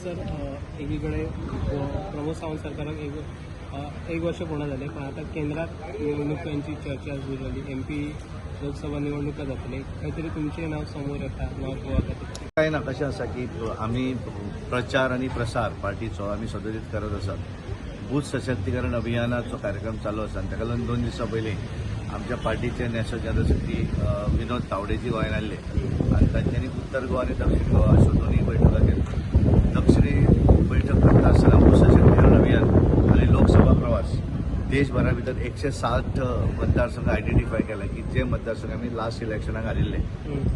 Sir एकीकडे प्रमोद सावंत सरकाराक एक वर्ष पूर्ण झाले, पण आता केंद्रात निवडणुकांची चर्चा सुरू झाली. MP लोकसभा निवडणुका जातले, काहीतरी तुमचे नाव समोर येता नॉर्थ गोवा खातीर. काय ना कशें आसा की आमी प्रचार आणि प्रसार पार्टीचो आमी सदरीत करत आसात. बूथ सशक्तीकरण अभियानाचो कार्यक्रम चालू आसा. ताका लागून 2 दिसां पयलीं आमच्या पार्टीचे नॅशनल जनरल सेक्रेटरी विनोद तावडेजी गोंयांत आयिल्ले आनी तांच्यांनी उत्तर गोवा आणि दक्षिण गोवा अश्यो दोनूय बैठका घेतल्यो. दक्षिणी बैठक करता आसतना बूथ सशक्तीकरण अभियान आनी लोकसभा प्रवास देशभरा भितर 160 मतदारसंघ आयडेंटिफाय केला की जे मतदारसंघ आम्ही लास्ट इलेक्शनाक हारिल्ले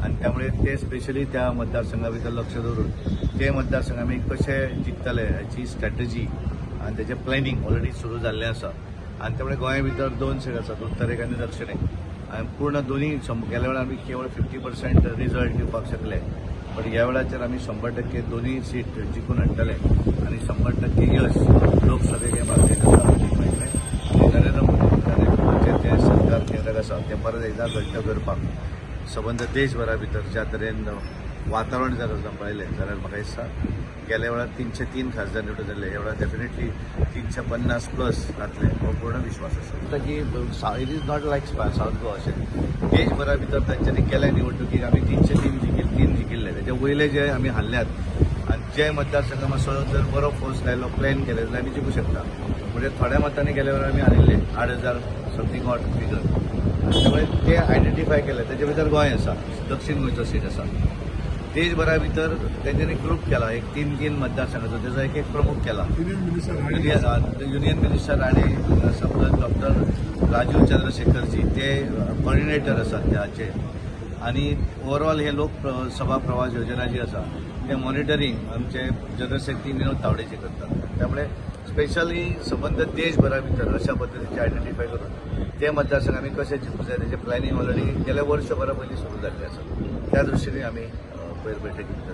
आणि त्यामुळे ते स्पेशली त्या मतदारसंघा भितर लक्ष दवरून ते मतदारसंघ आम्ही कसे जिखतले हाची स्ट्रॅटेजी आणि त्याचे प्लॅनिंग ऑलरेडी सुरू जाल्लें आसा. आणि त्यामुळे गोंया भितर 2 सीट आसात, उत्तरेक आनी दक्षिणेक. आणि पूर्ण दोन्ही गेल्या वेळा आम्ही केवळ 50% रिझल्ट दिवपाक शकले, पण ह्या वेळाचेर आम्ही 100% दोन्ही सीट जिखून हाडटले आणि 100% यश लोकसभेक हे भारतीय जनता पार्टीक मेळटलें. नरेंद्र मोदी जे सरकार केंद्राक आसा ते परत एकदा घट्ट करपाक सबंद देशभरा भितर ज्या तरेन वातावरण जर पळयलें जाल्यार म्हाका दिसता गेल्या वेळार 303 खासदार निवडून जाल्ले, ह्या वेळार डेफिनेटली 350+ जातले हो पूर्ण विश्वास आसा. की it is not like south Goa अशें देशभरा भितर तांच्यांनी केल्या निवडणुकीक आमी 303 जिखिल्ले. तेजे वयले जे आमी हारल्यात आनी जे मतदारसंघ मातसो जर बरो फोर्स लायलो प्लॅन केले जाल्यार आमी जिखूं शकता. म्हणजे थोड्या मतांनी गेल्या वेळार आमी हारिल्ले 8,000 समथींग ऑट फिगर. त्यामुळे ते आयडेंटिफाय केले. त्याच्या भितर गोंय आसा, दक्षिण गोंयचो सीट आसा. देशभरा भितर तेंच्यांनी ग्रूप केला एक 3 मतदारसंघाचो, त्याचा एक प्रमुख केला. युनियन मिनिस्टर आणि समजा डॉक्टर राजीव चंद्रशेखरजी ते कॉर्डिनेटर आसात त्याचे. आणि ओवरऑल हे लोकसभा प्रवास योजना जी आसा ते मॉनिटरींग आमचे जनरल सेक्रेटरी विनोद तावडेजी करतात. त्यामुळे स्पेशली संबंध देशभरा भितर अशा पद्धतीचे आयडेंटिफाय करून ते मतदारसंघ आम्ही कसे जिखूं जाय त्याचे प्लॅनिंग ऑलरेडी गेल्या वर्षभरा पयलीं सुरू जाल्लें आसा. त्या दृश्टीने आम्ही बैठकीत